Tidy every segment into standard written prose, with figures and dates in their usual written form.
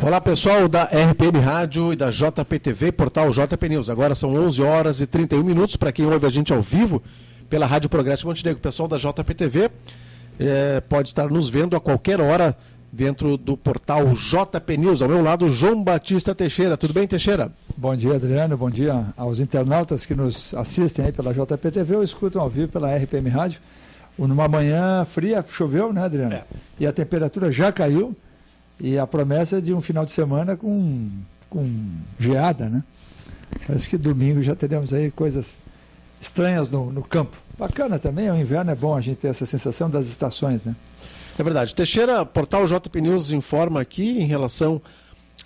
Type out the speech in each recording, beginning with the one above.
Olá pessoal da RPM Rádio e da JPTV, portal JP News. Agora são 11 horas e 31 minutos para quem ouve a gente ao vivo pela Rádio Progresso Montenegro. O pessoal da JPTV pode estar nos vendo a qualquer hora dentro do portal JP News. Ao meu lado, João Batista Teixeira. Tudo bem, Teixeira? Bom dia, Adriano. Bom dia aos internautas que nos assistem aí pela JPTV ou escutam ao vivo pela RPM Rádio. Numa manhã fria, choveu, né, Adriano? E a temperatura já caiu. E a promessa é de um final de semana com geada, né? Parece que domingo já teremos aí coisas estranhas no campo. Bacana também, o inverno é bom a gente ter essa sensação das estações, né? É verdade. Teixeira, portal JP News informa aqui em relação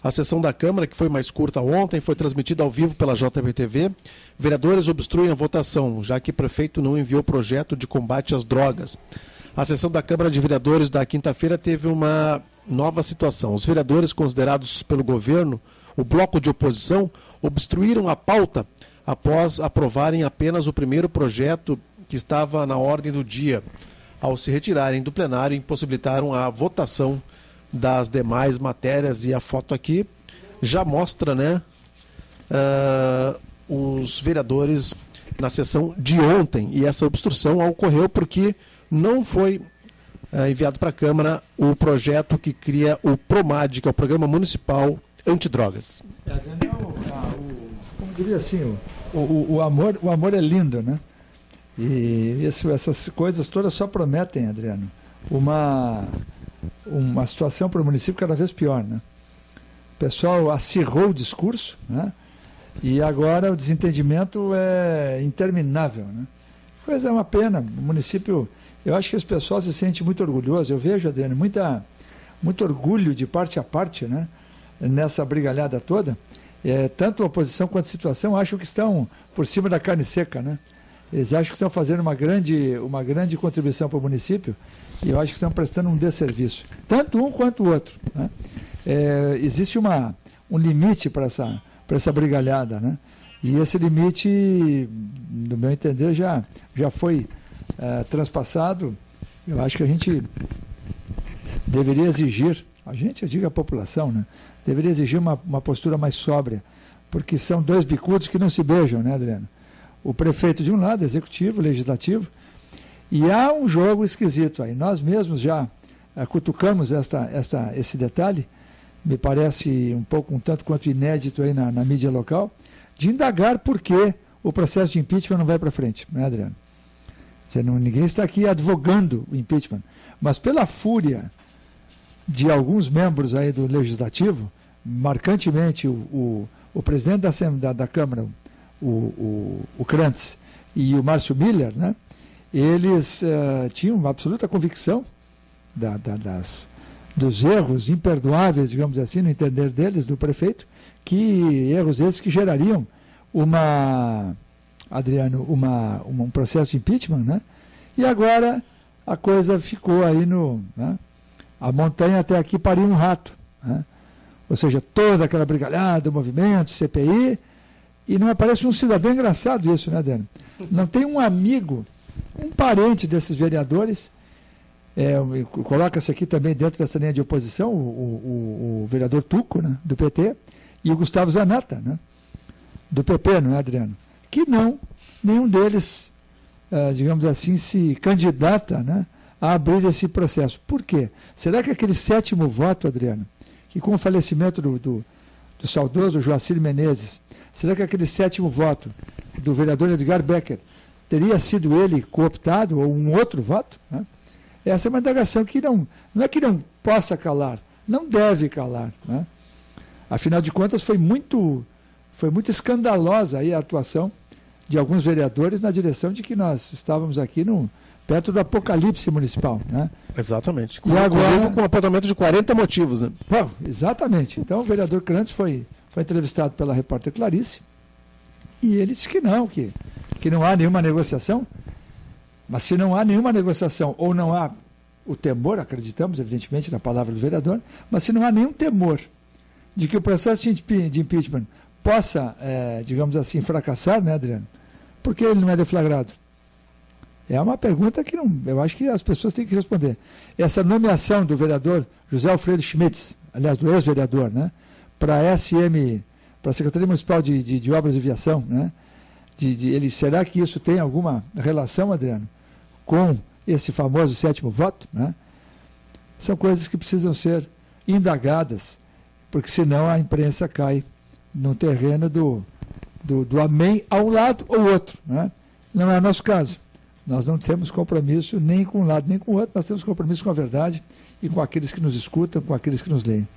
à sessão da Câmara, que foi mais curta ontem, foi transmitida ao vivo pela JPTV. Vereadores obstruem a votação, já que o prefeito não enviou projeto de combate às drogas. A sessão da Câmara de Vereadores da quinta-feira teve uma nova situação. Os vereadores considerados pelo governo, o bloco de oposição, obstruíram a pauta após aprovarem apenas o primeiro projeto que estava na ordem do dia. Ao se retirarem do plenário, impossibilitaram a votação das demais matérias. E a foto aqui já mostra, né, os vereadores na sessão de ontem. E essa obstrução ocorreu porque não foi enviado para a Câmara o projeto que cria o PROMAD, que é o Programa Municipal Antidrogas. Como diria assim, o amor é lindo, né? E essas coisas todas só prometem, Adriano, uma situação para o município cada vez pior, né? O pessoal acirrou o discurso, né? E agora o desentendimento é interminável, né? Pois é uma pena, o município... Eu acho que esse pessoal se sente muito orgulhoso. Eu vejo, Adriano, muito orgulho de parte a parte, né, nessa brigalhada toda. Tanto a oposição quanto a situação acham que estão por cima da carne seca, né? Eles acham que estão fazendo uma grande contribuição para o município e eu acho que estão prestando um desserviço. Tanto um quanto o outro, né? Existe um limite para essa brigalhada, né? E esse limite, no meu entender, já foi transpassado. Eu acho que a gente deveria exigir, eu digo a população, né? Deveria exigir uma postura mais sóbria, porque são dois bicudos que não se beijam, né, Adriano? O prefeito de um lado, executivo, legislativo, e há um jogo esquisito aí. Nós mesmos já cutucamos esse detalhe, me parece um tanto quanto inédito aí na mídia local, de indagar por que o processo de impeachment não vai para frente, né, Adriano? Ninguém está aqui advogando o impeachment, mas pela fúria de alguns membros aí do Legislativo, marcantemente o presidente da Câmara, o Krantz, e o Márcio Miller, né, eles tinham uma absoluta convicção dos erros imperdoáveis, digamos assim, no entender deles, do prefeito, que erros esses que gerariam Adriano, um processo de impeachment, né? E agora a coisa ficou aí né? A montanha até aqui pariu um rato, né? Ou seja, toda aquela brigalhada, o movimento, CPI, e não aparece um cidadão. Engraçado isso, né, Adriano? Não tem um amigo, um parente desses vereadores, coloca-se aqui também dentro dessa linha de oposição, o vereador Tuco, né, do PT, e o Gustavo Zanata, né, do PP, não é, Adriano? Que nenhum deles, digamos assim, se candidata, né, a abrir esse processo. Por quê? Será que aquele sétimo voto, Adriano, que com o falecimento do saudoso Joacir Menezes, será que aquele sétimo voto do vereador Edgar Becker teria sido ele cooptado ou um outro voto, né? Essa é uma indagação que não é que não possa calar, não deve calar, né? Afinal de contas, foi muito escandalosa aí a atuação de alguns vereadores na direção de que nós estávamos aqui perto do apocalipse municipal, né? Exatamente. E agora, com um apontamento de 40 motivos, né? Bom, exatamente. Então o vereador Krantz foi entrevistado pela repórter Clarice e ele disse que não há nenhuma negociação. Mas se não há nenhuma negociação ou não há o temor, acreditamos evidentemente na palavra do vereador, mas se não há nenhum temor de que o processo de impeachment possa, digamos assim, fracassar, né, Adriano? Por que ele não é deflagrado? É uma pergunta que eu acho que as pessoas têm que responder. Essa nomeação do vereador José Alfredo Schmitz, aliás, do ex-vereador, né, para a SM, para a Secretaria Municipal de Obras de Viação, né, será que isso tem alguma relação, Adriano, com esse famoso 7º voto? Né? São coisas que precisam ser indagadas, porque senão a imprensa cai no terreno do amém a um lado ou outro. Né? Não é o nosso caso. Nós não temos compromisso nem com um lado nem com o outro, nós temos compromisso com a verdade e com aqueles que nos escutam, com aqueles que nos leem.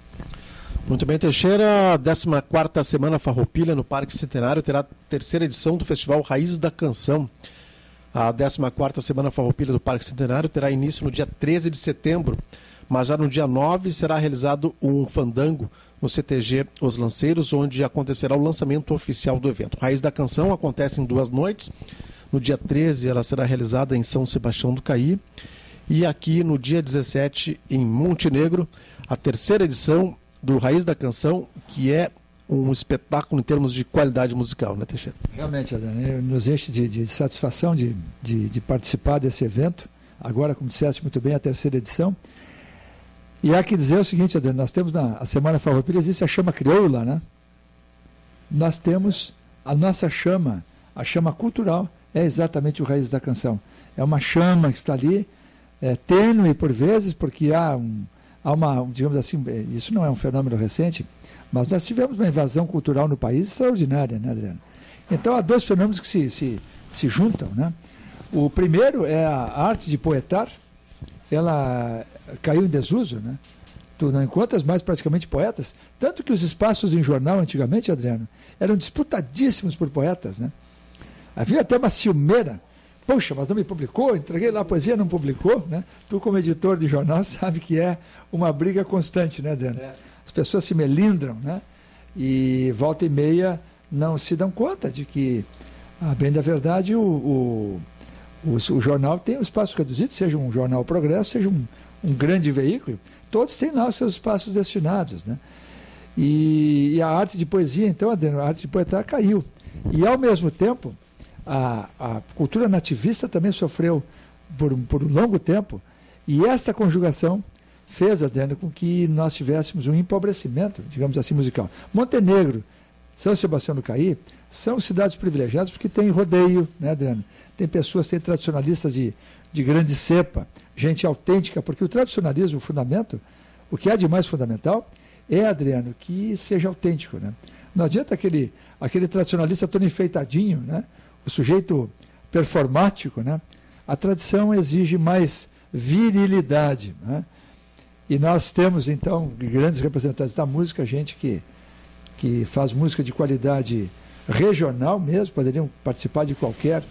Muito bem, Teixeira. 14ª Semana Farroupilha no Parque Centenário terá a 3ª edição do Festival Raiz da Canção. A 14ª Semana Farroupilha do Parque Centenário terá início no dia 13 de setembro, mas já no dia 9 será realizado um fandango no CTG Os Lanceiros, onde acontecerá o lançamento oficial do evento. Raiz da Canção acontece em 2 noites. No dia 13 ela será realizada em São Sebastião do Caí e aqui no dia 17 em Montenegro, a 3ª edição do Raiz da Canção, que é um espetáculo em termos de qualidade musical, né, Teixeira? Realmente, Adriano, nos enche de satisfação de participar desse evento, agora, como disseste muito bem, a 3ª edição. E há que dizer o seguinte, Adriano, nós temos na Semana Farroupilha, existe a chama crioula, né? Nós temos a nossa chama, a chama cultural, é exatamente o Raiz da Canção. É uma chama que está ali, tênue por vezes, porque há uma, digamos assim, isso não é um fenômeno recente, mas nós tivemos uma invasão cultural no país extraordinária, né, Adriano? Então há 2 fenômenos que se juntam, né? O primeiro é a arte de poetar, ela caiu em desuso, né? Tu não encontras mais praticamente poetas, tanto que os espaços em jornal antigamente, Adriano, eram disputadíssimos por poetas, né? Havia até uma ciumeira. Poxa, mas não me publicou, entreguei lá a poesia, não publicou, né? Tu, como editor de jornal, sabe que é uma briga constante, né, Adriano? As pessoas se melindram, né? E volta e meia não se dão conta de que, a bem da verdade, o jornal tem um espaço reduzido, seja um jornal Progresso, seja um grande veículo, todos têm lá os seus espaços destinados, né? E a arte de poesia, então, Adriano, a arte de poetar caiu. E, ao mesmo tempo, a cultura nativista também sofreu por um longo tempo, e esta conjugação fez, Adriano, com que nós tivéssemos um empobrecimento, digamos assim, musical. Montenegro, São Sebastião do Caí, são cidades privilegiadas porque tem rodeio, né, Adriano? Tem pessoas, tem tradicionalistas de grande cepa, gente autêntica, porque o tradicionalismo, o fundamento, o que há de mais fundamental é, Adriano, que seja autêntico, né? Não adianta aquele tradicionalista todo enfeitadinho, né? O sujeito performático, né? A tradição exige mais virilidade, né? E nós temos, então, grandes representantes da música, gente que faz música de qualidade regional mesmo, poderiam participar de qualquer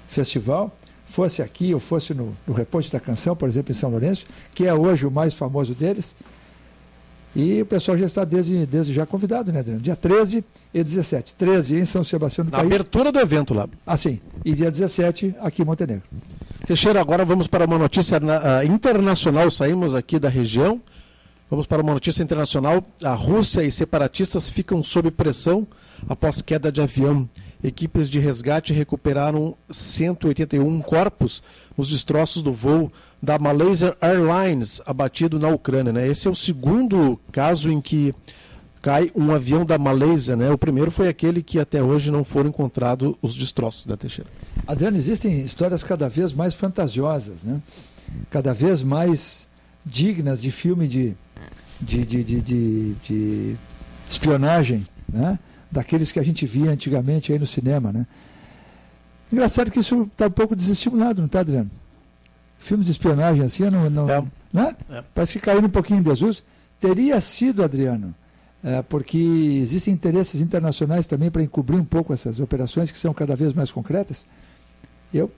festival, fosse aqui ou fosse no Reponte da Canção, por exemplo, em São Lourenço, que é hoje o mais famoso deles. E o pessoal já está desde já convidado, né, Adriano? Dia 13 e 17. 13 em São Sebastião do Caí. Na abertura do evento lá. Ah, sim. E dia 17 aqui em Montenegro. Teixeira, agora vamos para uma notícia internacional. Saímos aqui da região. Vamos para uma notícia internacional. A Rússia e separatistas ficam sob pressão após queda de avião. Equipes de resgate recuperaram 181 corpos nos destroços do voo da Malaysia Airlines abatido na Ucrânia, né? Esse é o segundo caso em que cai um avião da Malásia, né? O primeiro foi aquele que até hoje não foram encontrados os destroços, da Teixeira. Adriano, existem histórias cada vez mais fantasiosas, né? Cada vez mais dignas de filme de espionagem, né? Daqueles que a gente via antigamente aí no cinema, né? Engraçado que isso está um pouco desestimulado, não está, Adriano? Filmes de espionagem assim, né? Parece que caiu um pouquinho em desuso. Teria sido, Adriano, porque existem interesses internacionais também para encobrir um pouco essas operações que são cada vez mais concretas. Eu,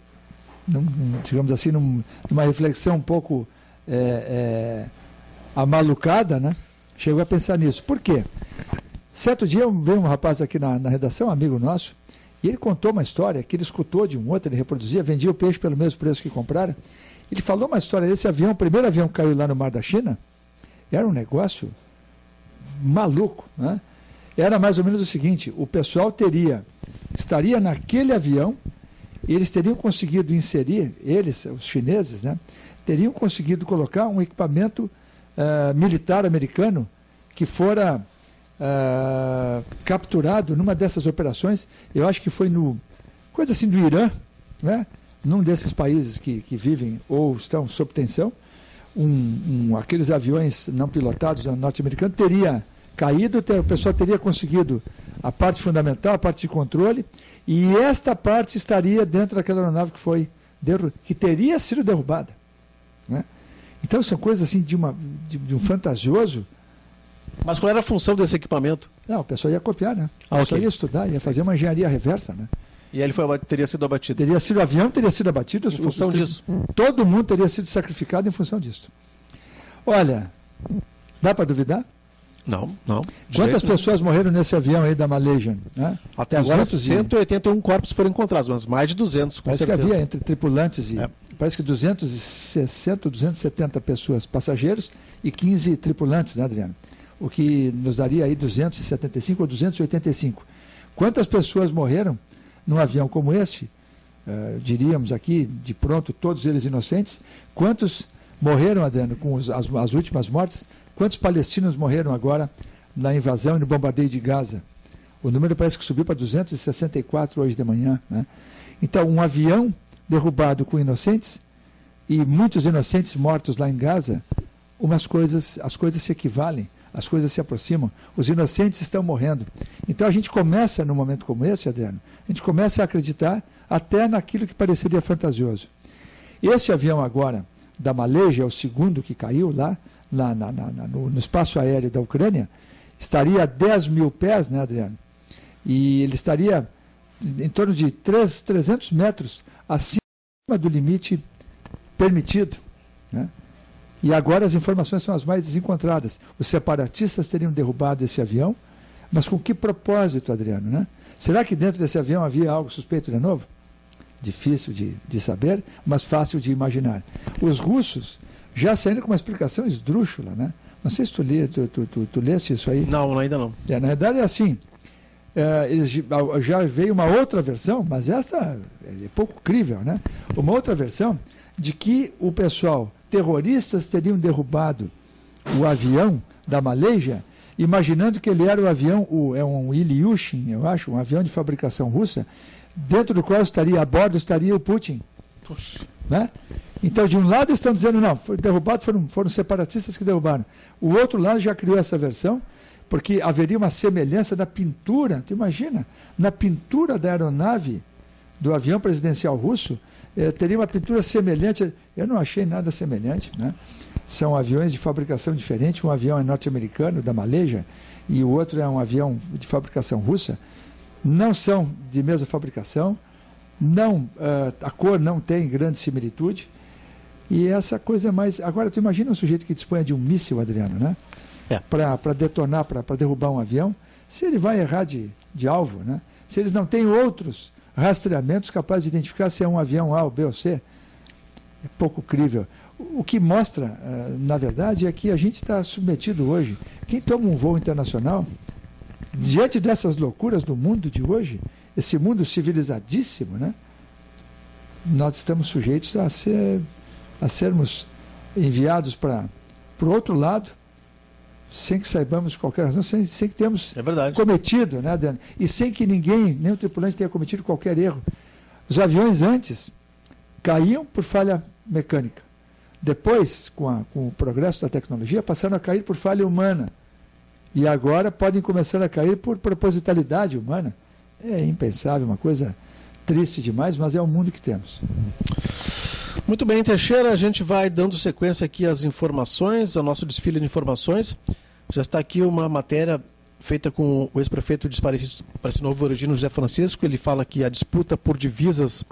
digamos assim, numa reflexão um pouco amalucada, né? Chegou a pensar nisso. Por quê? Certo dia veio um rapaz aqui na redação, amigo nosso, e ele contou uma história que ele escutou de um outro, ele reproduzia, vendia o peixe pelo mesmo preço que compraram. Ele falou uma história desse avião, o primeiro avião que caiu lá no mar da China, era um negócio maluco, né? Era mais ou menos o seguinte: o pessoal estaria naquele avião, e eles teriam conseguido inserir, os chineses, né, teriam conseguido colocar um equipamento militar americano que fora capturado numa dessas operações, eu acho que foi coisa assim do Irã, né? Num desses países que vivem ou estão sob tensão, aqueles aviões não pilotados norte-americanos teria caído, o pessoal teria conseguido a parte fundamental, a parte de controle, e esta parte estaria dentro daquela aeronave que teria sido derrubada, né? Então são coisas assim de um fantasioso. Mas qual era a função desse equipamento? Não, o pessoal ia copiar, né? O pessoal ia estudar, ia fazer uma engenharia reversa, né? E ele teria sido abatido? O avião teria sido abatido. Em função disso? Todo mundo teria sido sacrificado em função disso. Olha, dá para duvidar? Não. Quantas pessoas morreram nesse avião aí da Malaysian? Né? Até agora, 181 corpos foram encontrados, mas mais de 200. Parece que havia entre tripulantes parece que 260, 270 pessoas, passageiros, e 15 tripulantes, né, Adriano? O que nos daria aí 275 ou 285. Quantas pessoas morreram num avião como este? Diríamos aqui, de pronto, todos eles inocentes. Quantos morreram, Adriano, com as últimas mortes? Quantos palestinos morreram agora na invasão e no bombardeio de Gaza? O número parece que subiu para 264 hoje de manhã, né? Então, um avião derrubado com inocentes e muitos inocentes mortos lá em Gaza, as coisas se equivalem, as coisas se aproximam, os inocentes estão morrendo. Então a gente começa, num momento como esse, Adriano, a gente começa a acreditar até naquilo que pareceria fantasioso. Esse avião agora, da Malaysia, é o segundo que caiu lá, no espaço aéreo da Ucrânia, estaria a 10 mil pés, né, Adriano? E ele estaria em torno de 300 metros acima do limite permitido, né? E agora as informações são as mais desencontradas. Os separatistas teriam derrubado esse avião, mas com que propósito, Adriano, né? Será que dentro desse avião havia algo suspeito de novo? Difícil de saber, mas fácil de imaginar. Os russos já saíram com uma explicação esdrúxula, né? Não sei se tu leste isso aí. Não, ainda não. Na verdade é assim, já veio uma outra versão, mas esta é pouco crível, né? Uma outra versão de que o pessoal, terroristas, teriam derrubado o avião da Malaysia, imaginando que ele era o avião, é um Ilyushin, eu acho, um avião de fabricação russa, dentro do qual a bordo estaria o Putin. Né? Então, de um lado estão dizendo, não, foi derrubado, foram separatistas que derrubaram. O outro lado já criou essa versão, porque haveria uma semelhança na pintura, tu imagina, na pintura da aeronave do avião presidencial russo, teria uma pintura semelhante. Eu não achei nada semelhante, né? São aviões de fabricação diferente, um avião é norte-americano, da Malaysia, e o outro é um avião de fabricação russa. Não são de mesma fabricação, a cor não tem grande similitude, e essa coisa é mais... Agora, tu imagina um sujeito que dispõe de um míssil, Adriano, né? Para detonar, para derrubar um avião, se ele vai errar de alvo, né? Se eles não têm outros rastreamentos capazes de identificar se é um avião A ou B ou C, é pouco crível. O que mostra, na verdade, é que a gente está submetido hoje. Quem toma um voo internacional, diante dessas loucuras do mundo de hoje, esse mundo civilizadíssimo, né? Nós estamos sujeitos a sermos enviados para o outro lado, sem que saibamos qualquer razão, sem que tenhamos cometido, né, Adriano? E sem que nenhum tripulante tenha cometido qualquer erro. Os aviões antes caíam por falha mecânica. Depois, com o progresso da tecnologia, passaram a cair por falha humana. E agora podem começar a cair por propositalidade humana. É impensável, uma coisa triste demais, mas é o mundo que temos. Muito bem, Teixeira, a gente vai dando sequência aqui às informações, ao nosso desfile de informações. Já está aqui uma matéria feita com o ex-prefeito de Parecis Novo, Erigino José Francisco. Ele fala que a disputa por divisas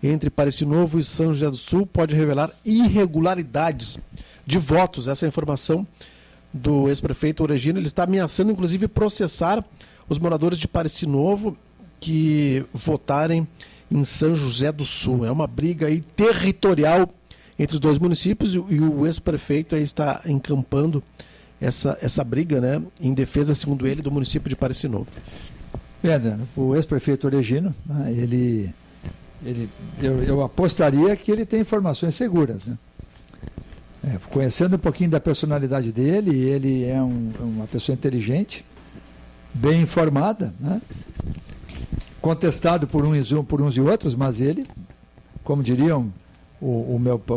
entre Parecis Novo e São José do Sul pode revelar irregularidades de votos. Essa é a informação do ex-prefeito Erigino. Ele está ameaçando, inclusive, processar os moradores de Parecis Novo que votarem em São José do Sul. É uma briga aí territorial entre os dois municípios e o ex-prefeito aí está encampando essa briga, né, em defesa, segundo ele, do município de Parecis Novo. O ex-prefeito Erigino, eu apostaria que ele tem informações seguras, né? Conhecendo um pouquinho da personalidade dele, ele é uma pessoa inteligente, bem informada, né? Contestado por uns e outros, mas ele, como diriam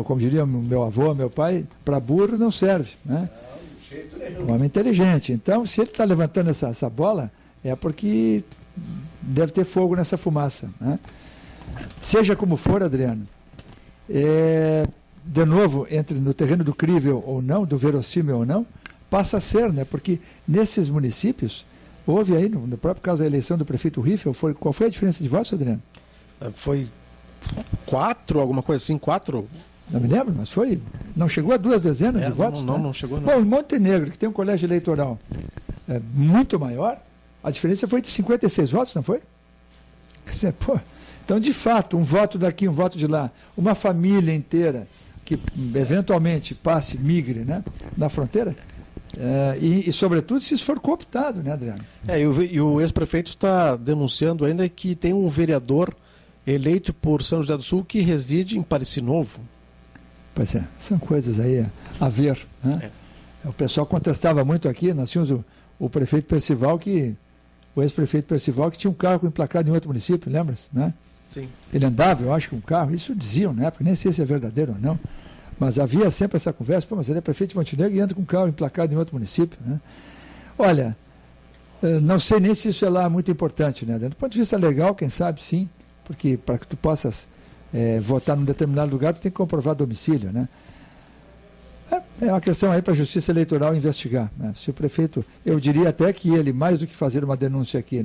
como diria o meu avô, meu pai, para burro não serve, né? Um homem inteligente. Então, se ele está levantando essa bola, é porque deve ter fogo nessa fumaça, né? Seja como for, Adriano, de novo, entre no terreno do crível ou não, do verossímil ou não, passa a ser, né? Porque nesses municípios, houve aí, no próprio caso da eleição do prefeito Riffel, qual foi a diferença de votos, Adriano? Foi 4, alguma coisa assim, 4? Não me lembro, mas foi. Não chegou a 2 dezenas de votos? Não chegou, não. Bom, em Montenegro, que tem um colégio eleitoral muito maior, a diferença foi de 56 votos, não foi? Quer dizer, então, de fato, um voto daqui, um voto de lá, uma família inteira que eventualmente migre, né, na fronteira, e, sobretudo, se isso for cooptado, né, Adriano? E o ex-prefeito está denunciando ainda que tem um vereador eleito por São José do Sul que reside em Parecis Novo. Pois é, são coisas aí a ver, né? O pessoal contestava muito aqui, nós tínhamos o prefeito Percival, o ex-prefeito Percival, que tinha um carro emplacado em outro município, lembra-se, né? Sim. Ele andava, eu acho, com um carro, isso diziam na época, nem sei se é verdadeiro ou não, mas havia sempre essa conversa, mas ele é prefeito de Montenegro e anda com um carro emplacado em outro município, né? Olha, não sei nem se isso é lá muito importante, né? Do ponto de vista legal, quem sabe sim, porque para que tu possas votar num determinado lugar, tu tem que comprovar domicílio, né? É uma questão aí para a Justiça Eleitoral investigar, né? Se o prefeito, eu diria até que ele, mais do que fazer uma denúncia aqui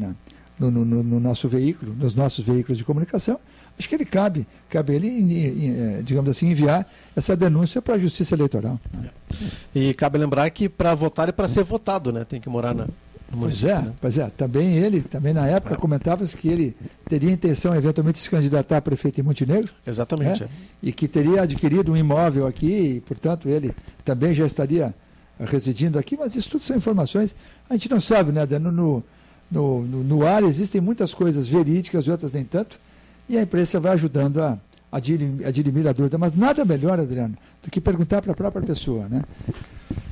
no nosso veículo, nos nossos veículos de comunicação, acho que ele cabe ele, digamos assim, enviar essa denúncia para a Justiça Eleitoral, né? E cabe lembrar que para votar é para ser votado, né? Tem que morar no município. Pois é. Também na época comentava-se que ele teria intenção eventualmente de se candidatar a prefeito em Montenegro. Exatamente. E que teria adquirido um imóvel aqui e, portanto, ele também já estaria residindo aqui, mas isso tudo são informações, a gente não sabe, né? No ar existem muitas coisas verídicas e outras nem tanto, e a imprensa vai ajudando a dirimir a dúvida. Mas nada melhor, Adriano, do que perguntar para a própria pessoa, né?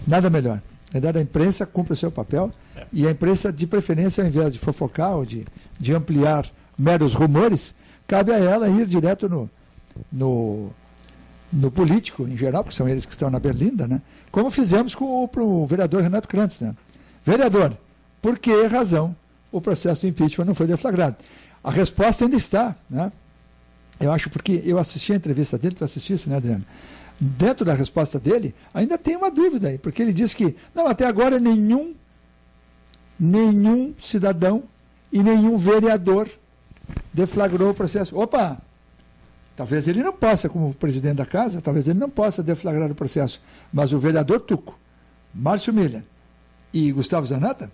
Nada melhor. Na verdade, a imprensa cumpre o seu papel, e a imprensa, de preferência, ao invés de fofocar ou de ampliar meros rumores, cabe a ela ir direto no político, em geral, porque são eles que estão na berlinda, né? Como fizemos com o vereador Renato Krantz, né? Vereador, por que razão o processo de impeachment não foi deflagrado? A resposta ainda está, né? Eu acho, porque eu assisti a entrevista dele, tu assistisse, né, Adriano? Dentro da resposta dele, ainda tem uma dúvida aí, porque ele diz que, não, até agora nenhum cidadão e nenhum vereador deflagrou o processo. Opa! Talvez ele não possa, como presidente da casa, talvez ele não possa deflagrar o processo, mas o vereador Tuco, Márcio Miller e Gustavo Zanata,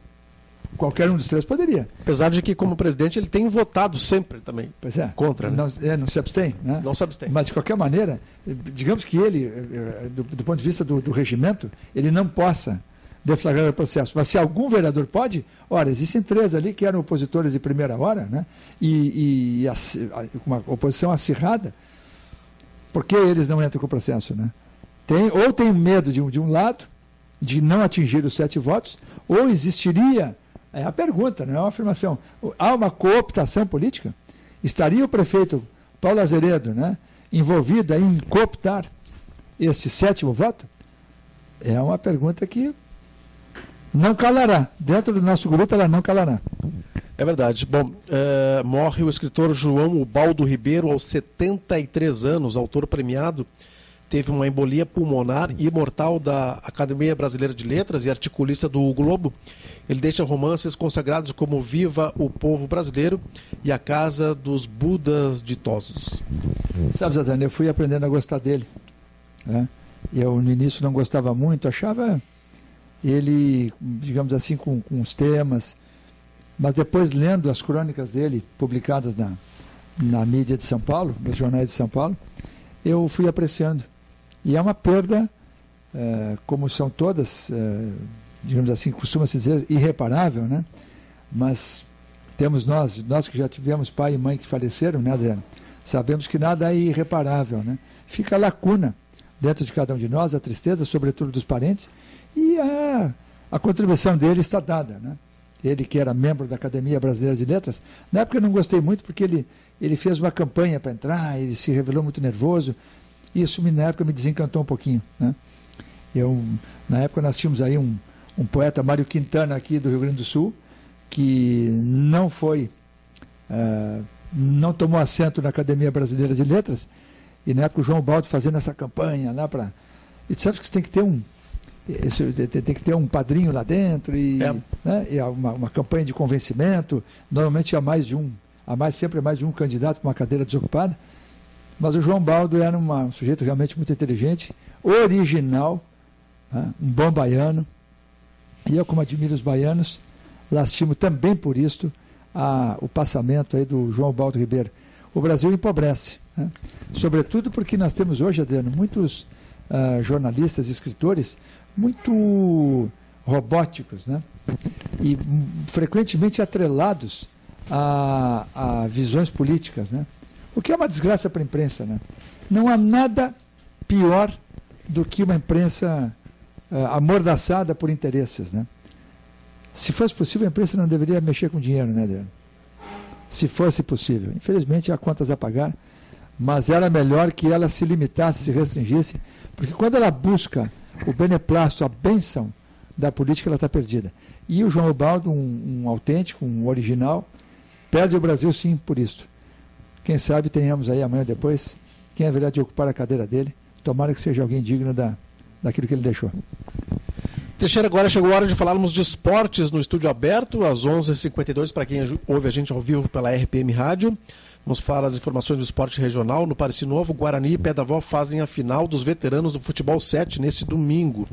qualquer um dos três poderia. Apesar de que, como presidente, ele tem votado sempre também contra. Né? Não se abstém, né? Não se abstém. Mas, de qualquer maneira, digamos que ele, do ponto de vista do regimento, ele não possa deflagrar o processo. Mas se algum vereador pode, ora, existem 3 ali que eram opositores de primeira hora, né? E uma oposição acirrada, por que eles não entram com o processo, né? Ou tem medo de um lado, de não atingir os 7 votos, ou existiria... É a pergunta, não é uma afirmação. Há uma cooptação política? Estaria o prefeito Paulo Azeredo, né, envolvido em cooptar esse 7º voto? É uma pergunta que não calará. Dentro do nosso grupo, ela não calará. É verdade. Bom, morre o escritor João Ubaldo Ribeiro aos 73 anos, autor premiado. Teve uma embolia pulmonar e imortal da Academia Brasileira de Letras e articulista do O Globo. Ele deixa romances consagrados como Viva o Povo Brasileiro e A Casa dos Budas Ditosos. Sabe, Zadane, eu fui aprendendo a gostar dele, né? Eu no início não gostava muito, achava ele, digamos assim, com os temas, mas depois lendo as crônicas dele, publicadas na mídia de São Paulo, nos jornais de São Paulo, eu fui apreciando. E é uma perda, como são todas, digamos assim, costuma-se dizer, irreparável, né? Mas temos nós que já tivemos pai e mãe que faleceram, né, Adriano? Sabemos que nada é irreparável, né? Fica a lacuna dentro de cada um de nós, a tristeza, sobretudo dos parentes, e a contribuição dele está dada, né? Ele que era membro da Academia Brasileira de Letras, na época eu não gostei muito porque ele fez uma campanha para entrar, ele se revelou muito nervoso, e isso na época me desencantou um pouquinho, né? Na época nós tínhamos aí um poeta, Mário Quintana, aqui do Rio Grande do Sul, que não tomou assento na Academia Brasileira de Letras, e na época o João Baldo fazendo essa campanha lá para... E tu sabe que você tem que ter um padrinho lá dentro, né, e uma campanha de convencimento, normalmente sempre mais de um candidato com uma cadeira desocupada, mas o João Baldo era um sujeito realmente muito inteligente, original, né, um bom baiano, e eu, como admiro os baianos, lastimo também por isto o passamento aí do João Baldo Ribeiro. O Brasil empobrece, né? Sobretudo porque nós temos hoje, Adriano, muitos jornalistas e escritores muito robóticos, né? E frequentemente atrelados a visões políticas, né? O que é uma desgraça para a imprensa, né? Não há nada pior do que uma imprensa amordaçada por interesses, né? Se fosse possível, a imprensa não deveria mexer com dinheiro, né, Adriano? Se fosse possível. Infelizmente, há contas a pagar, mas era melhor que ela se limitasse, se restringisse, porque quando ela busca o beneplácito, a bênção da política, ela está perdida. E o João Ubaldo, um autêntico, um original, perde o Brasil sim por isso. Quem sabe tenhamos aí amanhã ou depois quem haverá de ocupar a cadeira dele. Tomara que seja alguém digno daquilo que ele deixou. Teixeira, agora chegou a hora de falarmos de esportes no estúdio aberto, às 11h52, para quem ouve a gente ao vivo pela RPM Rádio. Vamos falar das informações do esporte regional. No Parecis Novo, Guarani e Pé da Vó fazem a final dos veteranos do Futebol 7 nesse domingo.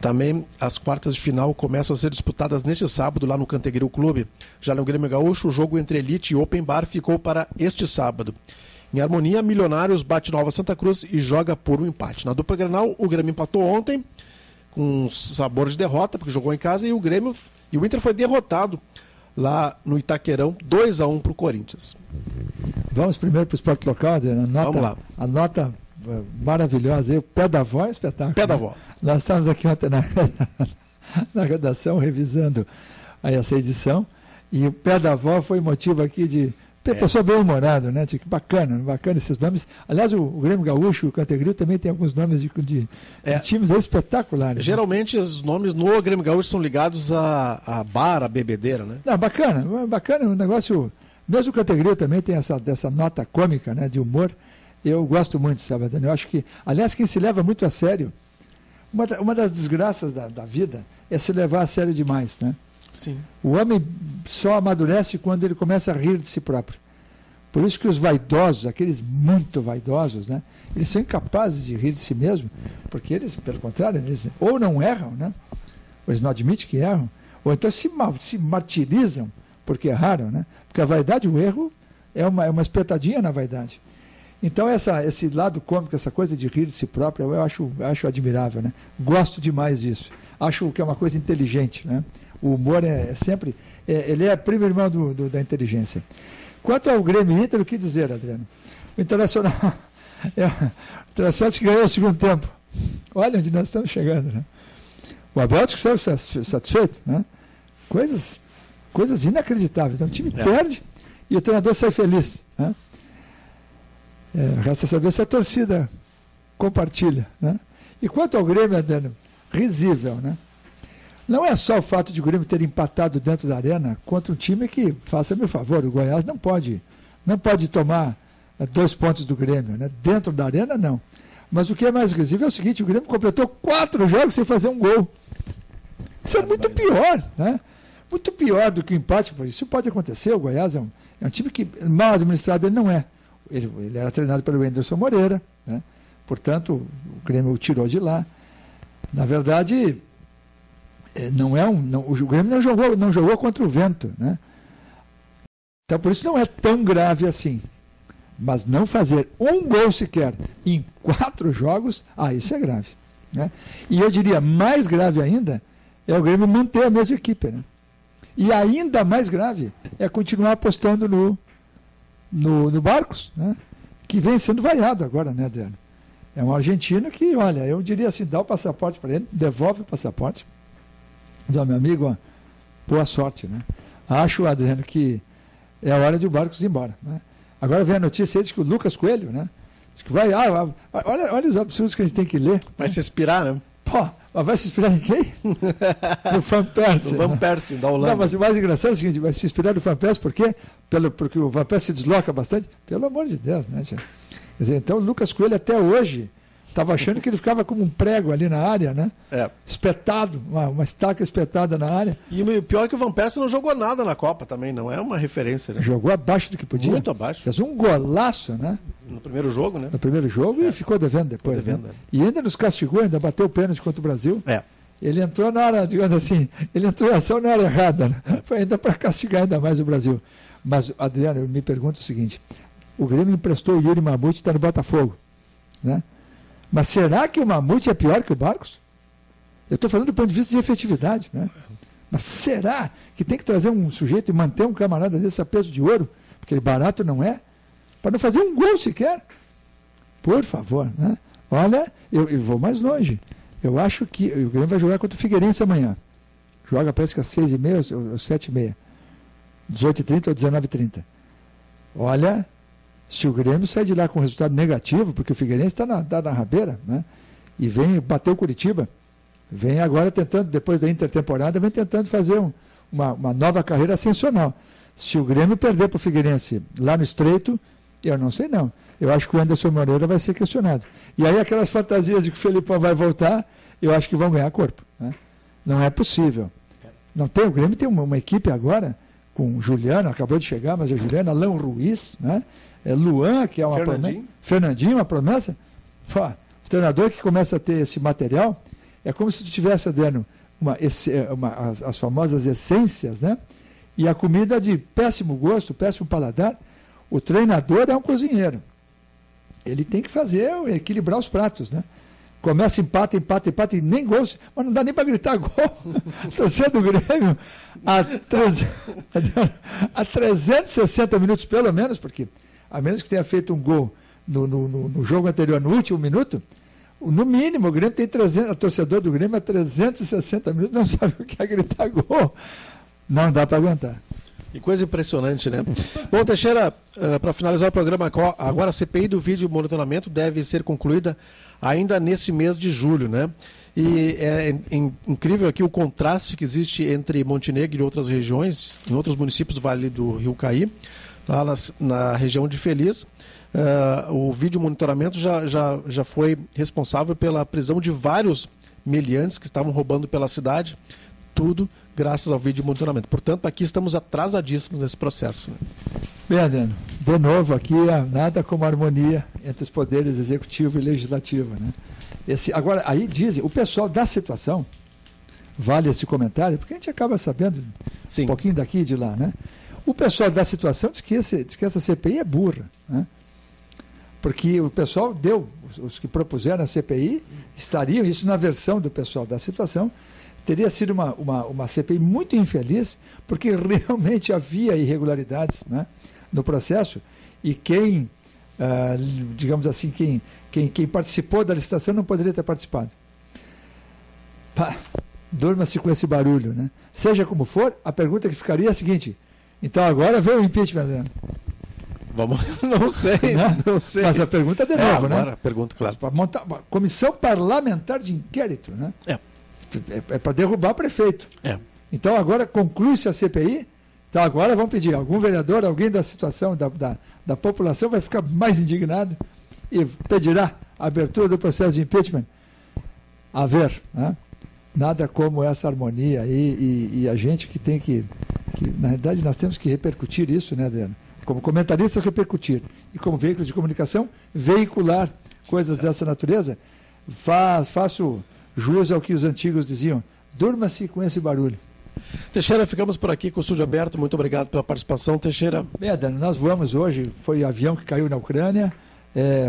Também as quartas de final começam a ser disputadas neste sábado lá no Cantegril Clube. Já no Grêmio Gaúcho, o jogo entre Elite e Open Bar ficou para este sábado. Em Harmonia, Milionários bate Nova Santa Cruz e joga por um empate. Na dupla Grenal, o Grêmio empatou ontem, com sabor de derrota, porque jogou em casa, e o Inter foi derrotado lá no Itaquerão, 2-1 para o Corinthians. Vamos primeiro para o esporte local, vamos lá. A nota maravilhosa aí, o Pé da Vó é espetáculo. Pé da Vó. Nós estávamos aqui ontem na redação revisando aí essa edição, e o Pé da Vó foi motivo aqui de pessoa bem humorado, né? Que bacana esses nomes. Aliás, o Grêmio Gaúcho, o Cantegril também tem alguns nomes de times aí espetaculares. Geralmente, né? Os nomes no Grêmio Gaúcho são ligados a bar, a bebedeira, né? Não, bacana o negócio. Mesmo o Cantegril também tem dessa nota cômica, né? De humor. Eu gosto muito, sabe, Daniel? Eu acho que, aliás, quem se leva muito a sério, uma das desgraças da vida é se levar a sério demais, né? Sim. O homem só amadurece quando ele começa a rir de si próprio. Por isso que os vaidosos, aqueles muito vaidosos, né, eles são incapazes de rir de si mesmo, porque eles, pelo contrário, eles ou não erram, né, ou eles não admitem que erram, ou então se martirizam porque erraram, né, porque a vaidade, o erro, é uma espetadinha na vaidade. Então esse lado cômico, essa coisa de rir de si próprio, eu acho admirável, né, gosto demais disso, acho que é uma coisa inteligente, né. O humor é sempre... ele é primo irmão da inteligência. Quanto ao Grêmio Inter, o que dizer, Adriano? O Internacional... o Internacional que ganhou o segundo tempo. Olha onde nós estamos chegando, né? O Abel que saiu satisfeito, né? Coisas inacreditáveis. O time perde e o treinador sai feliz, né? Resta saber se a torcida compartilha, né? E quanto ao Grêmio, Adriano, risível, né? Não é só o fato de o Grêmio ter empatado dentro da arena contra um time que, faça-me o favor, o Goiás não pode tomar 2 pontos do Grêmio, né? Dentro da arena não. Mas o que é mais risível é o seguinte, o Grêmio completou 4 jogos sem fazer um gol. Isso é muito pior, né? Muito pior do que o empate. Isso pode acontecer, o Goiás é um time que mal administrado ele não é. Ele era treinado pelo Anderson Moreira, né? Portanto, o Grêmio o tirou de lá. Na verdade... o Grêmio não jogou contra o vento, né? Então por isso não é tão grave assim. Mas não fazer um gol sequer em 4 jogos, isso é grave, né? E eu diria, mais grave ainda é o Grêmio manter a mesma equipe, né? E ainda mais grave é continuar apostando no Barcos, né? Que vem sendo vaiado agora, né, Adriano? É um argentino que, olha, eu diria assim, dá o passaporte para ele, devolve o passaporte. Diz ao meu amigo, ó, boa sorte, né? Acho, Adriano, que é a hora de o Barcos ir embora, né? Agora vem a notícia aí de que o Lucas Coelho, né? Diz que vai, olha os absurdos que a gente tem que ler. Vai se inspirar, né? Pô, mas vai se inspirar em quem? No Van Persie. No Van Persie, da Holanda. Não, mas o mais engraçado é o seguinte, vai se inspirar no Van Persie, por quê? Porque o Van Persie se desloca bastante. Pelo amor de Deus, né, tia? Quer dizer, então o Lucas Coelho até hoje estava achando que ele ficava como um prego ali na área, né? Espetado, uma estaca espetada na área. E o pior é que o Van Persie não jogou nada na Copa também, não é uma referência, né? Jogou abaixo do que podia. Muito abaixo. Fez um golaço, né? No primeiro jogo, né? No primeiro jogo e ficou devendo depois. Devendo, né? E ainda nos castigou, ainda bateu o pênalti contra o Brasil. Ele entrou na hora, digamos assim, ele entrou em ação na hora errada, né? Foi ainda para castigar ainda mais o Brasil. Mas, Adriano, eu me pergunto o seguinte, o Grêmio emprestou o Yuri Mamute e está no Botafogo, né? Mas será que o Mamute é pior que o Barcos? Eu estou falando do ponto de vista de efetividade, né? Mas será que tem que trazer um sujeito e manter um camarada desse a peso de ouro? Porque ele barato não é? Para não fazer um gol sequer? Por favor, né? Olha, eu vou mais longe. Eu acho que o Grêmio vai jogar contra o Figueirense amanhã. Joga parece que às 6h30 ou 7h30. 18h30 ou 19h30. Olha, se o Grêmio sai de lá com resultado negativo, porque o Figueirense está na rabeira, né? E vem bater o Curitiba, vem agora tentando, depois da intertemporada, vem tentando fazer uma nova carreira ascensional. Se o Grêmio perder para o Figueirense lá no Estreito, eu não sei não. Eu acho que o Anderson Moreira vai ser questionado. E aí aquelas fantasias de que o Felipão vai voltar, eu acho que vão ganhar corpo, né? Não é possível. Não tem, o Grêmio tem uma equipe agora, com Juliano, acabou de chegar, mas é Juliano, Alain Ruiz, né? Luan, que é uma promessa. Fernandinho, uma promessa. Pô, o treinador que começa a ter esse material, é como se tu estivesse dando as famosas essências, né? E a comida de péssimo gosto, péssimo paladar. O treinador é um cozinheiro. Ele tem que equilibrar os pratos, né? Começa, empata, e nem gol, mas não dá nem para gritar gol. Torcendo do Grêmio a 360 minutos, pelo menos, porque a menos que tenha feito um gol no jogo anterior, no último minuto, no mínimo, o Grêmio tem 300, o torcedor do Grêmio a 360 minutos não sabe o que é gritar gol. Não dá para aguentar. Que coisa impressionante, né? Bom, Teixeira, para finalizar o programa, agora a CPI do vídeo monitoramento deve ser concluída ainda nesse mês de julho, né? E é incrível aqui o contraste que existe entre Montenegro e outras regiões, em outros municípios do Vale do Rio Caí, lá na região de Feliz. O vídeo monitoramento já foi responsável pela prisão de vários meliantes que estavam roubando pela cidade, tudo graças ao vídeo monitoramento. Portanto, aqui estamos atrasadíssimos nesse processo. Né? Bem, Adriano, de novo aqui, nada como harmonia entre os poderes executivo e legislativo, né? Agora, aí dizem, o pessoal da situação, vale esse comentário, porque a gente acaba sabendo um pouquinho daqui e de lá, né? O pessoal da situação diz que essa CPI é burra, né? Porque o pessoal os que propuseram a CPI, estariam, isso na versão do pessoal da situação, teria sido uma CPI muito infeliz, porque realmente havia irregularidades, né, no processo, e quem, digamos assim, quem participou da licitação não poderia ter participado. Durma-se com esse barulho, né? Seja como for, a pergunta que ficaria é a seguinte: então agora vem o impeachment, né? Vamos, não sei, não sei. Mas a pergunta é de novo, agora, né? A pergunta, claro. Para montar uma comissão parlamentar de inquérito, né? É para derrubar prefeito. Então agora conclui-se a CPI. Então agora vamos pedir, algum vereador, alguém da situação da população vai ficar mais indignado e pedirá a abertura do processo de impeachment. A ver, né? Nada como essa harmonia aí e a gente que tem que, na realidade nós temos que repercutir isso, né, Adriano? Como comentarista, repercutir. E como veículo de comunicação, veicular coisas dessa natureza. Faço jus ao que os antigos diziam: durma-se com esse barulho. Teixeira, ficamos por aqui com o estúdio aberto. Muito obrigado pela participação, Teixeira. Bem, Adriano, nós voamos hoje, foi o avião que caiu na Ucrânia,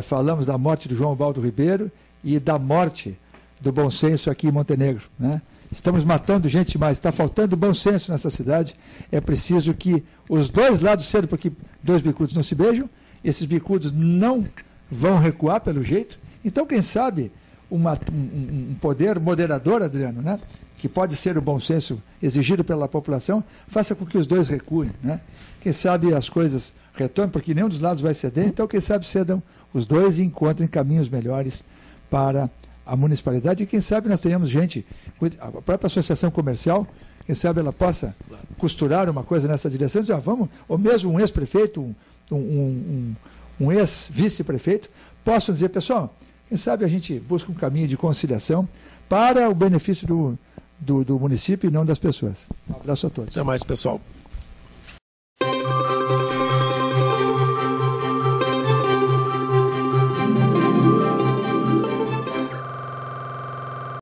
falamos da morte do João Baldo Ribeiro e da morte do bom senso aqui em Montenegro, né? Estamos matando gente demais, está faltando bom senso nessa cidade. É preciso que os dois lados cedam, porque dois bicudos não se beijam, esses bicudos não vão recuar pelo jeito, Então, quem sabe, um poder moderador, Adriano, né? Que pode ser o bom senso exigido pela população, faça com que os dois recuem, né? Quem sabe as coisas retornem, porque nenhum dos lados vai ceder, então quem sabe cedam os dois e encontrem caminhos melhores para a municipalidade. E quem sabe nós tenhamos gente, a própria associação comercial, quem sabe ela possa costurar uma coisa nessa direção, dizer, vamos, ou mesmo um ex-prefeito, um ex-vice-prefeito, possam dizer, pessoal, quem sabe a gente busca um caminho de conciliação para o benefício do município e não das pessoas. Um abraço a todos. Até mais, pessoal.